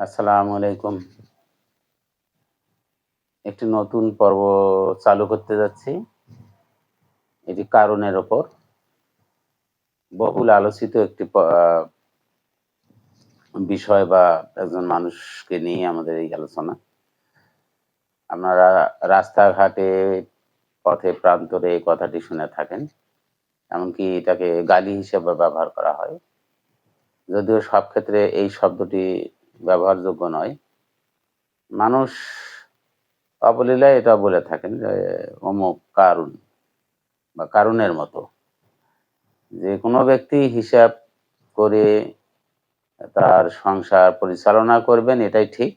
আসসালামু আলাইকুম। একটি নতুন পর্ব চালু করতে যাচ্ছি। এটি কারণের ওপর বহুল আলোচিত একটি বিষয় বা একজন মানুষকে নিয়ে আমাদের এই আলোচনা। আপনারা রাস্তাঘাটে, পথে প্রান্তরে এই কথাটি শুনে থাকেন। এমনকি এটাকে গালি হিসেবে ব্যবহার করা হয়। যদিও সব ক্ষেত্রে এই শব্দটি ব্যবহারযোগ্য নয়। মানুষ অবলীলায় এটা বলে থাকেন যে অমুক কারণ বা কারণের মতো। যে কোনো ব্যক্তি হিসাব করে তার সংসার পরিচালনা করবেন, এটাই ঠিক।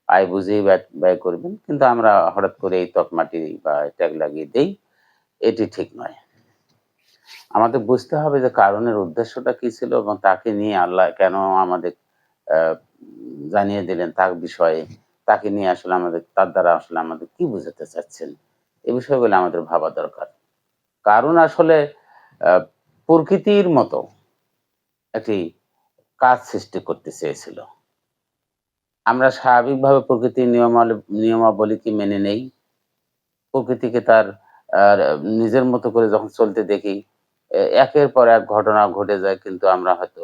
আয় বুঝেই ব্যয় করবেন। কিন্তু আমরা হঠাৎ করে এই তকমাটি বা ট্যাগ লাগিয়ে দেই, এটি ঠিক নয়। আমাদের বুঝতে হবে যে কারণের উদ্দেশ্যটা কি ছিল এবং তাকে নিয়ে আল্লাহ কেন আমাদের জানিয়ে দিলেন তার বিষয়ে, তাকে নিয়ে আসলে তার দ্বারা আসলে আমাদের কি বোঝাতে চাচ্ছেন, এই বিষয়গুলো আমাদের ভাবা দরকার। কারণ আসলে প্রকৃতির মতো একটি কাজ সৃষ্টি করতে চেয়েছিল। আমরা স্বাভাবিকভাবে প্রকৃতির নিয়মাবলীকে মেনে নেই। প্রকৃতিকে তার নিজের মতো করে যখন চলতে দেখি, একের পর এক ঘটনা ঘটে যায়, কিন্তু আমরা হয়তো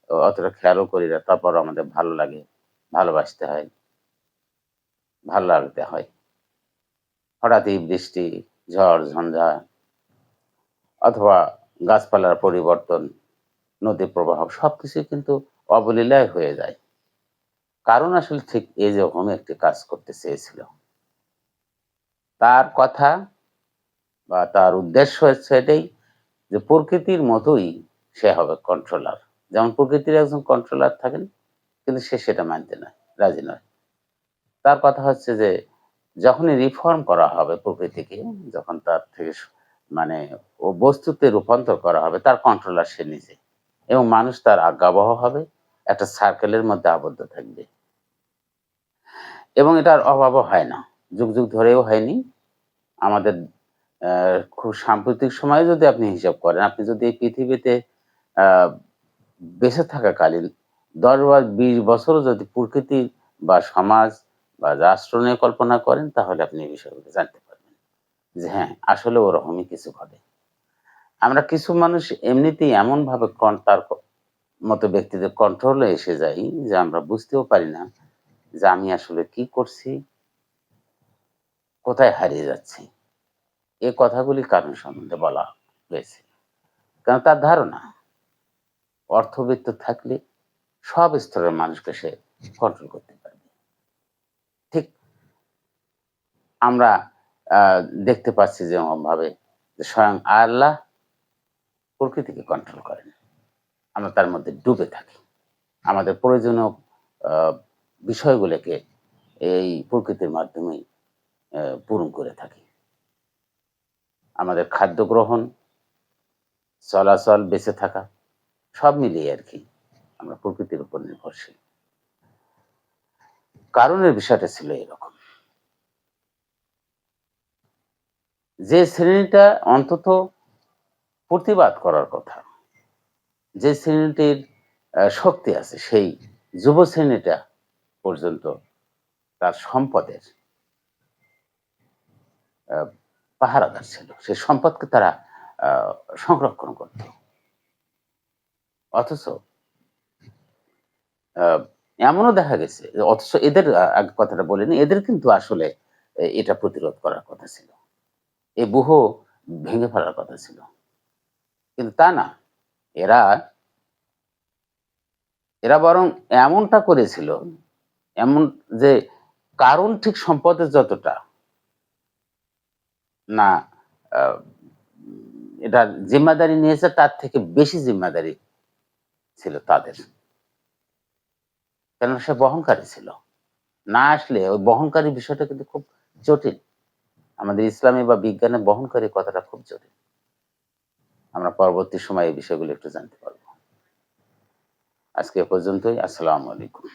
অতটা খেয়ালও করি না। তারপরও আমাদের ভালো লাগে, ভালোবাসতে হয়, ভালো লাগতে হয়। হঠাৎই বৃষ্টি, ঝড়, ঝঞ্ঝা অথবা গাছপালার পরিবর্তন, নদী প্রবাহ সবকিছুই কিন্তু অবলীলায় হয়ে যায়। কারণ আসলে ঠিক এইরকম একটি কাজ করতে চেয়েছিল। তার কথা বা তার উদ্দেশ্য হচ্ছে এটাই যে প্রকৃতির মতোই সে হবে কন্ট্রোলার। যেমন প্রকৃতির একজন কন্ট্রোলার থাকেন, কিন্তু সে সেটা মানতে নয়, রাজি নয়। তার কথা হচ্ছে যে যখনই রিফর্ম করা হবে প্রকৃতিকে, যখন তার থেকে মানে ও বস্তুতে রূপান্তর করা হবে, তার কন্ট্রোলার সে নিজে এবং মানুষ তার আজ্ঞাবহ হবে, একটা সার্কেলের মধ্যে আবদ্ধ থাকবে এবং এটার অভাবও হয় না, যুগ যুগ ধরেও হয়নি। আমাদের খুব সাম্প্রতিক সময়ে যদি আপনি হিসাব করেন, আপনি যদি এই পৃথিবীতে আহ, বেঁচে থাকাকালীন 10 বা 20 বছরও যদি প্রকৃতি বা সমাজ বা রাষ্ট্র নিয়ে কল্পনা করেন, তাহলে আপনি এই বিষয়গুলো জানতে পারবেন যে হ্যাঁ, আসলে ওরকমই কিছু ঘটে। আমরা কিছু মানুষ এমনিতেই এমন ভাবে তার মতো ব্যক্তিদের কন্ট্রোলে এসে যাই যে আমরা বুঝতেও পারি না যে আমি আসলে কি করছি, কোথায় হারিয়ে যাচ্ছি। এই কথাগুলি কারণ সম্বন্ধে বলা হয়েছে, কারণ তার ধারণা অর্থবিত্ত থাকলে সব স্তরের মানুষকে সে কন্ট্রোল করতে পারবে। ঠিক আমরা দেখতে পাচ্ছি যেমন ভাবে যে স্বয়ং আল্লাহ প্রকৃতিকে কন্ট্রোল করেন, আমরা তার মধ্যে ডুবে থাকি। আমাদের প্রয়োজনীয় বিষয়গুলোকে এই প্রকৃতির মাধ্যমেই পূরণ করে থাকি। আমাদের খাদ্য গ্রহণ, চলাচল, বেঁচে থাকা সব মিলিয়ে আর কি আমরা প্রকৃতির উপর নির্ভরশীল। কারণের বিষয়টা ছিল এরকম যে শ্রেণীটা অন্তত প্রতিবাদ করার কথা, যে শ্রেণীটির শক্তি আছে, সেই যুব শ্রেণীটা পর্যন্ত তার সম্পদের পাহারাদার ছিল। সেই সম্পদকে তারা সংরক্ষণ করত। অথচ এমনও দেখা গেছে, অথচ এদের আগে কথাটা বলিনি, এদের কিন্তু আসলে এটা প্রতিরোধ করার কথা ছিল, এই বুহ ভেঙে ফেলার কথা ছিল, কিন্তু তা না। এরা এরা বরং এমনটা করেছিল, এমন যে কারণ ঠিক সম্পদের যতটা না এটার জিম্মাদারি নিয়েছে, তার থেকে বেশি জিম্মাদারি ছিল তাদের, কেন সে বহনকারী ছিল। না আসলে ওই বহনকারী বিষয়টা কিন্তু খুব জটিল। আমাদের ইসলামী বা বিজ্ঞানে বহনকারী কথাটা খুব জটিল। আমরা পরবর্তী সময়ে এই বিষয়গুলো একটু জানতে পারবো। আজকে এ পর্যন্তই। আসসালামু আলাইকুম।